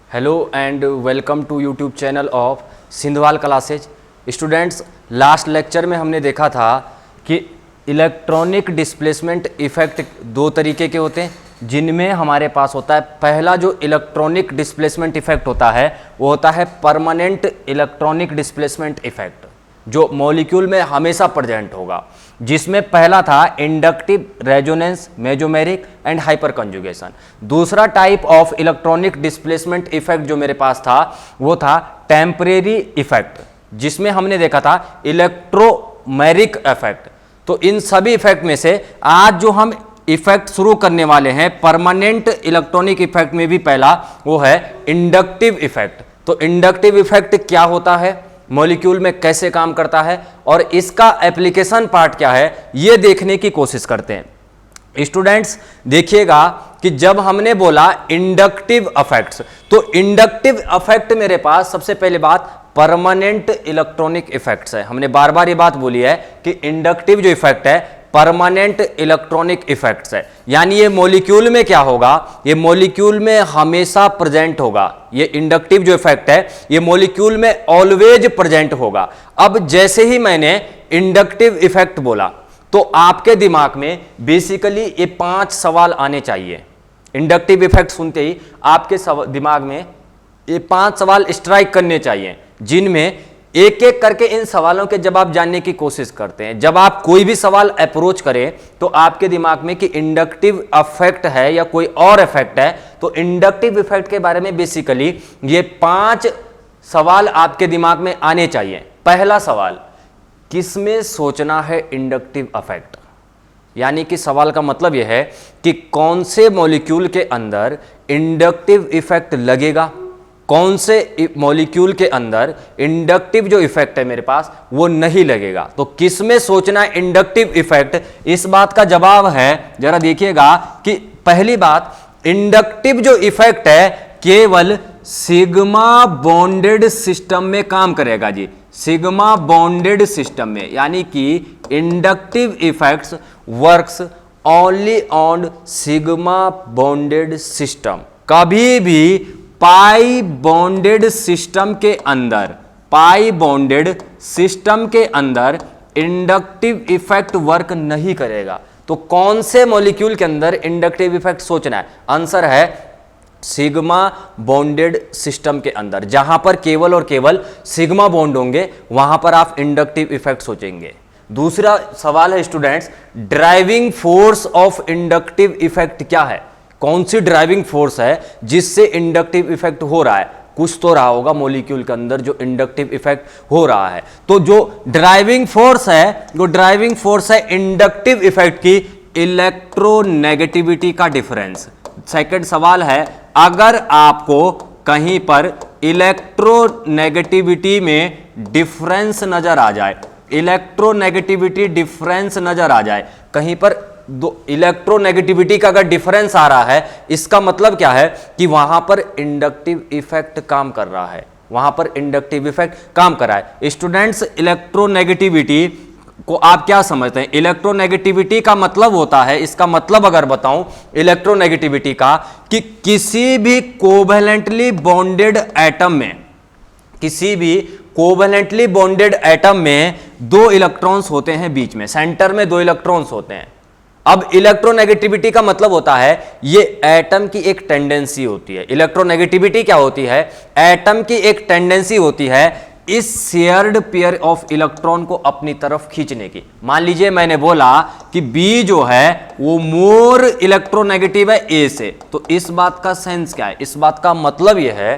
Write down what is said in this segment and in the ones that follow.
Hello and welcome to YouTube channel of Sindhwal classes. Students, last lecture में हमने देखा था कि इलेक्ट्रॉनिक डिस्प्लेसमेंट इफेक्ट दो तरीके के होते हैं, जिनमें हमारे पास होता है पहला जो इलेक्ट्रॉनिक डिस्प्लेसमेंट इफेक्ट होता है वो होता है परमानेंट इलेक्ट्रॉनिक डिस्प्लेसमेंट इफेक्ट, जो मॉलिक्यूल में हमेशा प्रेजेंट होगा, जिसमें पहला था inductive resonance, mesomeric and hyper conjugation. दूसरा type of electronic displacement effect जो मेरे पास था वो था टेम्परेरी इफेक्ट, जिसमें हमने देखा था इलेक्ट्रोमेरिक इफेक्ट। तो इन सभी इफेक्ट में से आज जो हम इफेक्ट शुरू करने वाले हैं परमानेंट इलेक्ट्रॉनिक इफेक्ट में भी पहला वो है इंडक्टिव इफेक्ट। तो इंडक्टिव इफेक्ट क्या होता है, मॉलिक्यूल में कैसे काम करता है और इसका एप्लीकेशन पार्ट क्या है, ये देखने की कोशिश करते हैं। स्टूडेंट्स देखिएगा कि जब हमने बोला इंडक्टिव इफेक्ट्स, तो इंडक्टिव इफेक्ट मेरे पास सबसे पहले बात परमानेंट इलेक्ट्रॉनिक इफेक्ट्स है। हमने बार बार ये बात बोली है कि इंडक्टिव जो इफेक्ट है परमानेंट इलेक्ट्रॉनिक इफेक्ट्स है, यानी ये मॉलिक्यूल में क्या होगा, ये मॉलिक्यूल में हमेशा प्रेजेंट होगा। ये इंडक्टिव जो इफेक्ट है ये मॉलिक्यूल में ऑलवेज प्रेजेंट होगा। अब जैसे ही मैंने इंडक्टिव इफेक्ट बोला तो आपके दिमाग में बेसिकली ये 5 सवाल आने चाहिए। इंडक्टिव इफेक्ट सुनते ही आपके दिमाग में ये 5 सवाल स्ट्राइक करने चाहिए, जिनमें एक एक करके इन सवालों के जवाब जानने की कोशिश करते हैं। जब आप कोई भी सवाल अप्रोच करें तो आपके दिमाग में कि इंडक्टिव इफेक्ट है या कोई और इफेक्ट है, तो इंडक्टिव इफेक्ट के बारे में बेसिकली ये 5 सवाल आपके दिमाग में आने चाहिए। पहला सवाल, किसमें सोचना है इंडक्टिव इफेक्ट, यानी कि सवाल का मतलब यह है कि कौन से मॉलिक्यूल के अंदर इंडक्टिव इफेक्ट लगेगा, कौन से मॉलिक्यूल के अंदर इंडक्टिव जो इफेक्ट है मेरे पास वो नहीं लगेगा। तो किसमें सोचना है इंडक्टिव इफेक्ट, इस बात का जवाब है, जरा देखिएगा कि पहली बात, इंडक्टिव जो इफेक्ट है केवल सिग्मा बॉन्डेड सिस्टम में काम करेगा जी, सिग्मा बॉन्डेड सिस्टम में, यानी कि inductive effects works only on sigma bonded system. कभी भी पाई बॉन्डेड सिस्टम के अंदर, पाई बॉन्डेड सिस्टम के अंदर इंडक्टिव इफेक्ट वर्क नहीं करेगा। तो कौन से मॉलिक्यूल के अंदर इंडक्टिव इफेक्ट सोचना है, आंसर है सिग्मा बॉन्डेड सिस्टम के अंदर, जहां पर केवल और केवल सिग्मा बॉन्ड होंगे वहां पर आप इंडक्टिव इफेक्ट सोचेंगे। दूसरा सवाल है students, driving force of inductive effect क्या है, कौन सी ड्राइविंग फोर्स है जिससे इंडक्टिव इफेक्ट हो रहा है। कुछ तो रहा होगा मॉलिक्यूल के अंदर जो इंडक्टिव इफेक्ट हो रहा है। तो जो ड्राइविंग फोर्स है, जो ड्राइविंग फोर्स है इंडक्टिव इफेक्ट की, इलेक्ट्रोनेगेटिविटी का डिफरेंस। सेकंड सवाल है, अगर आपको कहीं पर इलेक्ट्रोनेगेटिविटी में डिफरेंस नजर आ जाए, इलेक्ट्रोनेगेटिविटी डिफरेंस नजर आ जाए कहीं पर, दो इलेक्ट्रोनेगेटिविटी का अगर डिफरेंस आ रहा है, इसका मतलब क्या है कि वहां पर इंडक्टिव इफेक्ट काम कर रहा है, वहां पर इंडक्टिव इफेक्ट काम कर रहा है। स्टूडेंट्स, इलेक्ट्रोनेगेटिविटी को आप क्या समझते हैं, इलेक्ट्रोनेगेटिविटी का मतलब होता है, इसका मतलब अगर बताऊं इलेक्ट्रोनेगेटिविटी का, कि किसी भी कोवेलेंटली बॉन्डेड एटम में, किसी भी कोवेलेंटली बॉन्डेड एटम में 2 इलेक्ट्रॉन्स होते हैं बीच में, सेंटर में 2 इलेक्ट्रॉन्स होते हैं। अब इलेक्ट्रोनेगेटिविटी का मतलब होता है ये एटम की एक टेंडेंसी होती है। इलेक्ट्रोनेगेटिविटी क्या होती है, एटम की एक टेंडेंसी होती है इस शेयर्ड पेयर ऑफ इलेक्ट्रॉन को अपनी तरफ खींचने की। मान लीजिए मैंने बोला कि बी जो है वो मोर इलेक्ट्रोनेगेटिव है ए से, तो इस बात का सेंस क्या है, इस बात का मतलब यह है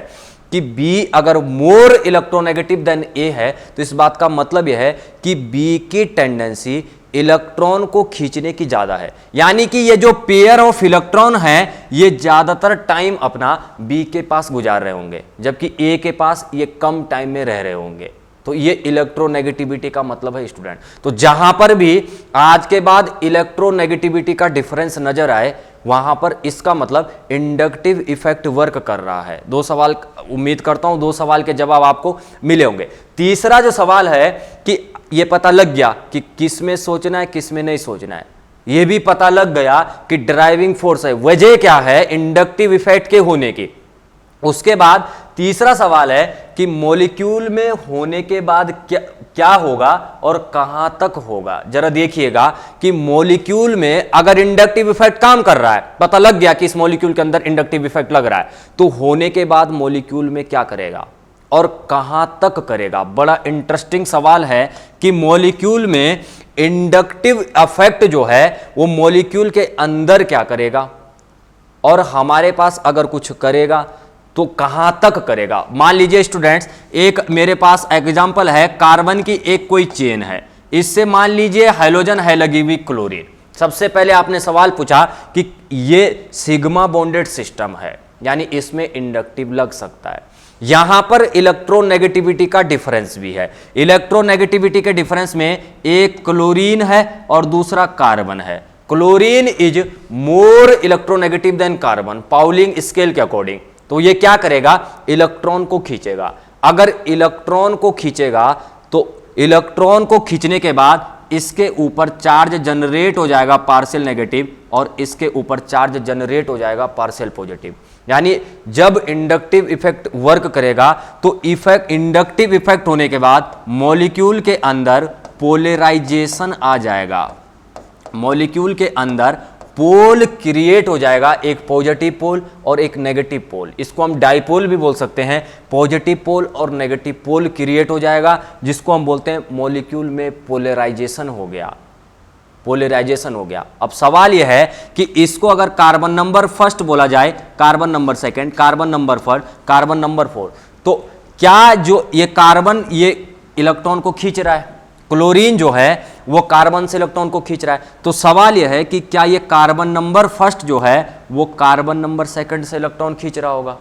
कि बी अगर मोर इलेक्ट्रोनेगेटिव देन ए है, तो इस बात का मतलब यह है कि बी की टेंडेंसी इलेक्ट्रॉन को खींचने की ज्यादा है, यानी कि ये जो पेयर ऑफ इलेक्ट्रॉन है ये ज्यादातर टाइम अपना बी के पास गुजार रहे होंगे, जबकि ए के पास ये कम टाइम में रह रहे होंगे। तो ये इलेक्ट्रोनेगेटिविटी का मतलब है स्टूडेंट। तो जहां पर भी आज के बाद इलेक्ट्रोनेगेटिविटी का डिफरेंस नजर आए वहां पर इसका मतलब इंडक्टिव इफेक्ट वर्क कर रहा है। 2 सवाल, उम्मीद करता हूं 2 सवाल के जवाब आपको मिले होंगे। तीसरा जो सवाल है कि ये पता लग गया कि किस में सोचना है किस में नहीं सोचना है, ये भी पता लग गया कि ड्राइविंग फोर्स है, वजह क्या है इंडक्टिव इफेक्ट के होने की। उसके बाद तीसरा सवाल है कि मॉलिक्यूल में होने के बाद क्या होगा और कहां तक होगा। जरा देखिएगा कि मॉलिक्यूल में अगर इंडक्टिव इफेक्ट काम कर रहा है, पता लग गया कि इस मॉलिक्यूल के अंदर इंडक्टिव इफेक्ट लग रहा है, तो होने के बाद मॉलिक्यूल में क्या करेगा और कहां तक करेगा। बड़ा इंटरेस्टिंग सवाल है कि मॉलिक्यूल में इंडक्टिव इफेक्ट जो है वो मॉलिक्यूल के अंदर क्या करेगा और हमारे पास अगर कुछ करेगा तो कहां तक करेगा। मान लीजिए स्टूडेंट्स, एक मेरे पास एग्जांपल है, कार्बन की एक कोई चेन है, इससे मान लीजिए हाइड्रोजन है लगी हुई क्लोरीन। सबसे पहले आपने सवाल पूछा कि ये सिग्मा बॉन्डेड सिस्टम है, यानी इसमें इंडक्टिव लग सकता है। यहां पर इलेक्ट्रोनेगेटिविटी का डिफरेंस भी है। इलेक्ट्रोनेगेटिविटी के डिफरेंस में एक क्लोरीन है और दूसरा कार्बन है। Chlorine is more electronegative than carbon Pauling scale के अकॉर्डिंग। तो ये क्या करेगा, इलेक्ट्रॉन को खींचेगा। अगर इलेक्ट्रॉन को खींचेगा तो इलेक्ट्रॉन को खींचने के बाद इसके ऊपर चार्ज जनरेट हो जाएगा पार्शियल नेगेटिव और इसके ऊपर चार्ज जनरेट हो जाएगा पार्शियल पॉजिटिव। यानी जब इंडक्टिव इफेक्ट वर्क करेगा तो इंडक्टिव इफेक्ट होने के बाद मॉलिक्यूल के अंदर पोलराइजेशन आ जाएगा। मॉलिक्यूल के अंदर पोल क्रिएट हो जाएगा, एक पॉजिटिव पोल और एक नेगेटिव पोल। इसको हम डाइपोल भी बोल सकते हैं। पॉजिटिव पोल और नेगेटिव पोल क्रिएट हो जाएगा, जिसको हम बोलते हैं मॉलिक्यूल में पोलराइजेशन हो गया। पोलराइजेशन हो गया। अब सवाल यह है कि इसको अगर कार्बन नंबर फर्स्ट बोला जाए, carbon number second, carbon number third, carbon number fourth, तो क्या जो ये कार्बन ये इलेक्ट्रॉन को खींच रहा है, क्लोरीन जो है वो कार्बन से इलेक्ट्रॉन को खींच रहा है, तो सवाल यह है कि क्या ये कार्बन नंबर फर्स्ट जो है वो कार्बन नंबर सेकंड से इलेक्ट्रॉन खींच रहा होगा?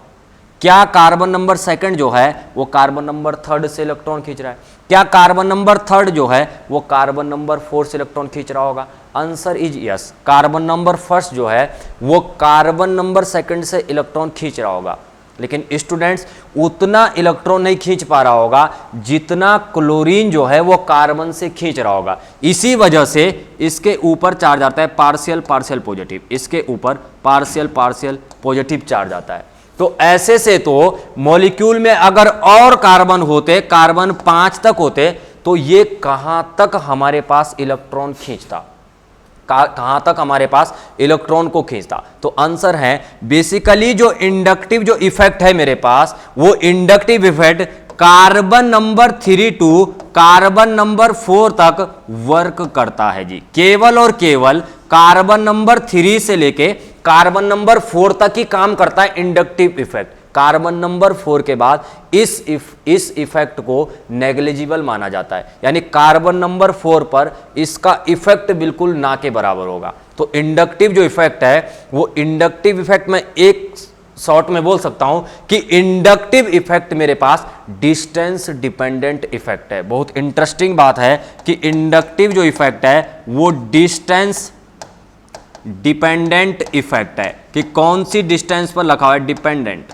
क्या कार्बन नंबर सेकंड जो है वो कार्बन नंबर थर्ड से इलेक्ट्रॉन खींच रहा है? क्या कार्बन नंबर थर्ड जो है वो कार्बन नंबर फोर्थ से इलेक्ट्रॉन खींच रहा होगा? Answer is yes. Carbon number first जो है वो कार्बन नंबर सेकंड से इलेक्ट्रॉन खींच रहा होगा, लेकिन स्टूडेंट्स उतना इलेक्ट्रॉन नहीं खींच पा रहा होगा जितना क्लोरीन जो है वो कार्बन से खींच रहा होगा। इसी वजह से इसके ऊपर चार्ज आता है पार्शियल पार्शियल पॉजिटिव, इसके ऊपर पार्शियल पार्शियल पॉजिटिव चार्ज आता है। तो ऐसे से तो मॉलिक्यूल में अगर और कार्बन होते, कार्बन 5 तक होते, तो ये कहां तक हमारे पास इलेक्ट्रॉन खींचता, कहां तक हमारे पास इलेक्ट्रॉन को खींचता? तो आंसर है बेसिकली जो इंडक्टिव जो इफेक्ट है मेरे पास, वो inductive effect carbon number 3 to carbon number 4 तक वर्क करता है जी। केवल और केवल कार्बन नंबर 3 से लेके कार्बन नंबर 4 तक ही काम करता है इंडक्टिव इफेक्ट। कार्बन नंबर 4 के बाद इस इफेक्ट को नेग्लिजिबल माना जाता है, यानी कार्बन नंबर 4 पर इसका इफेक्ट बिल्कुल ना के बराबर होगा। तो इंडक्टिव जो इफेक्ट है वो इंडक्टिव इफेक्ट में एक शॉर्ट में बोल सकता हूं कि इंडक्टिव इफेक्ट मेरे पास डिस्टेंस डिपेंडेंट इफेक्ट है। बहुत इंटरेस्टिंग बात है कि इंडक्टिव जो इफेक्ट है वो डिस्टेंस डिपेंडेंट इफेक्ट है। कि कौन सी डिस्टेंस पर लिखा हुआ है? डिपेंडेंट,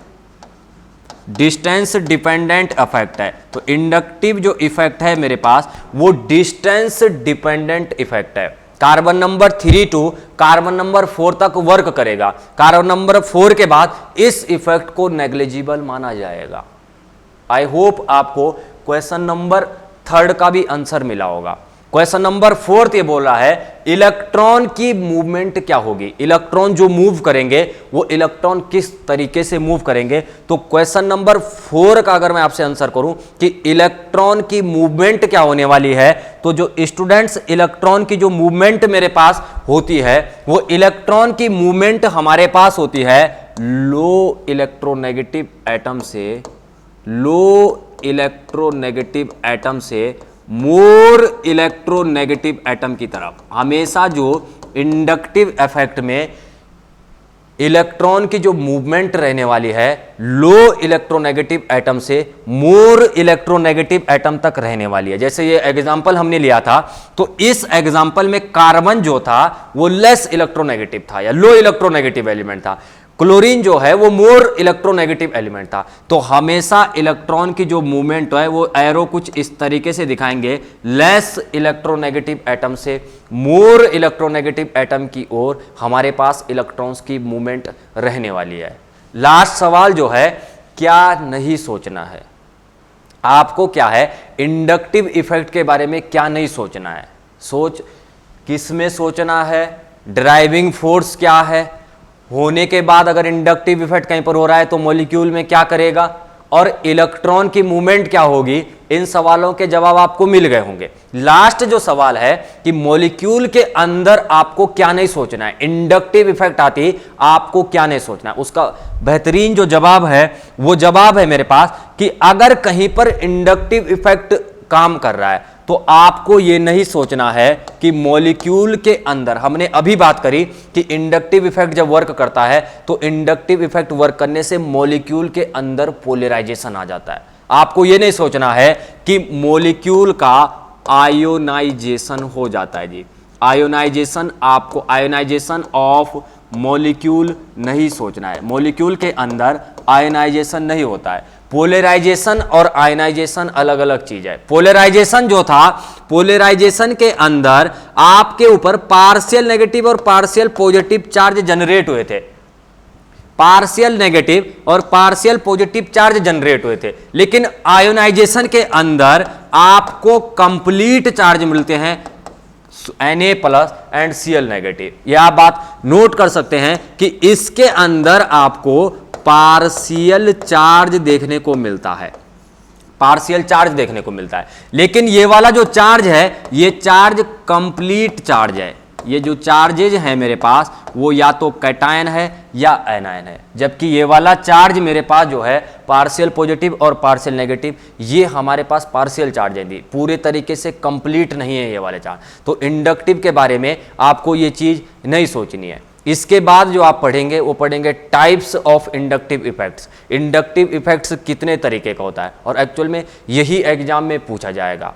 डिस्टेंस डिपेंडेंट इफेक्ट है। तो इंडक्टिव जो इफेक्ट है मेरे पास वो डिस्टेंस डिपेंडेंट इफेक्ट है। Carbon number 3 to carbon number 4 तक वर्क करेगा, कार्बन नंबर 4 के बाद इस इफेक्ट को नेग्लिजिबल माना जाएगा। आई होप आपको क्वेश्चन नंबर 3 का भी आंसर मिला होगा। क्वेश्चन नंबर 4 ये बोल रहा है इलेक्ट्रॉन की मूवमेंट क्या होगी, इलेक्ट्रॉन जो मूव करेंगे वो इलेक्ट्रॉन किस तरीके से मूव करेंगे। तो क्वेश्चन नंबर 4 का अगर मैं आपसे आंसर करूं कि इलेक्ट्रॉन की मूवमेंट क्या होने वाली है, तो जो स्टूडेंट्स इलेक्ट्रॉन की जो मूवमेंट मेरे पास होती है वो इलेक्ट्रॉन की मूवमेंट हमारे पास होती है लो इलेक्ट्रोनेगेटिव एटम से, लो इलेक्ट्रोनेगेटिव एटम से मोर इलेक्ट्रोनेगेटिव एटम की तरफ। हमेशा जो इंडक्टिव इफेक्ट में इलेक्ट्रॉन की जो मूवमेंट रहने वाली है लो इलेक्ट्रोनेगेटिव एटम से मोर इलेक्ट्रोनेगेटिव एटम तक रहने वाली है। जैसे ये एग्जांपल हमने लिया था, तो इस एग्जांपल में कार्बन जो था वो लेस इलेक्ट्रोनेगेटिव था या लो इलेक्ट्रोनेगेटिव एलिमेंट था, क्लोरीन जो है वो मोर इलेक्ट्रोनेगेटिव एलिमेंट था। तो हमेशा इलेक्ट्रॉन की जो मूवमेंट है वो एरो कुछ इस तरीके से दिखाएंगे, लेस इलेक्ट्रोनेगेटिव एटम से मोर इलेक्ट्रोनेगेटिव एटम की ओर हमारे पास इलेक्ट्रॉन्स की मूवमेंट रहने वाली है। लास्ट सवाल जो है क्या नहीं सोचना है, आपको क्या है इंडक्टिव इफेक्ट के बारे में क्या नहीं सोचना है। सोच किस में सोचना है, ड्राइविंग फोर्स क्या है, होने के बाद अगर इंडक्टिव इफेक्ट कहीं पर हो रहा है तो मॉलिक्यूल में क्या करेगा, और इलेक्ट्रॉन की मूवमेंट क्या होगी। इन सवालों के जवाब आपको मिल गए होंगे। लास्ट जो सवाल है कि मॉलिक्यूल के अंदर आपको क्या नहीं सोचना है, इंडक्टिव इफेक्ट आती आपको क्या नहीं सोचना है, उसका बेहतरीन जो जवाब है वो जवाब है मेरे पास कि अगर कहीं पर इंडक्टिव इफेक्ट काम कर रहा है तो आपको यह नहीं सोचना है कि मॉलिक्यूल के अंदर, हमने अभी बात करी कि इंडक्टिव इफेक्ट जब वर्क करता है तो इंडक्टिव इफेक्ट वर्क करने से मॉलिक्यूल के अंदर पोलराइजेशन आ जाता है। आपको यह नहीं सोचना है कि मॉलिक्यूल का आयोनाइजेशन हो जाता है जी। आयोनाइजेशन, आपको आयोनाइजेशन ऑफ मॉलिक्यूल नहीं सोचना है। मॉलिक्यूल के अंदर आयोनाइजेशन नहीं होता है। पोलराइजेशन और आयनाइजेशन अलग अलग चीज है। पोलराइजेशन जो था, पोलराइजेशन के अंदर आपके ऊपर पार्शियल नेगेटिव और पार्शियल पॉजिटिव चार्ज जनरेट हुए थे, पार्शियल नेगेटिव और पार्शियल पॉजिटिव चार्ज जनरेट हुए थे। लेकिन आयोनाइजेशन के अंदर आपको कंप्लीट चार्ज मिलते हैं, Na+ एंड Cl नेगेटिव। यह आप बात नोट कर सकते हैं कि इसके अंदर आपको पार्शियल चार्ज देखने को मिलता है, पार्शियल चार्ज देखने को मिलता है। लेकिन ये वाला जो चार्ज है ये चार्ज कंप्लीट चार्ज है। ये जो चार्जेज हैं मेरे पास वो या तो कैटायन है या एनायन है, जबकि ये वाला चार्ज मेरे पास जो है पार्शियल पॉजिटिव और पार्शियल नेगेटिव, ये हमारे पास पार्शियल चार्ज है, पूरे तरीके से कंप्लीट नहीं है ये वाले चार्ज। तो इंडक्टिव के बारे में आपको ये चीज़ नहीं सोचनी है। इसके बाद जो आप पढ़ेंगे वो पढ़ेंगे types of inductive effects. Inductive effects कितने तरीके का होता है और एक्चुअल में यही एग्जाम में पूछा जाएगा।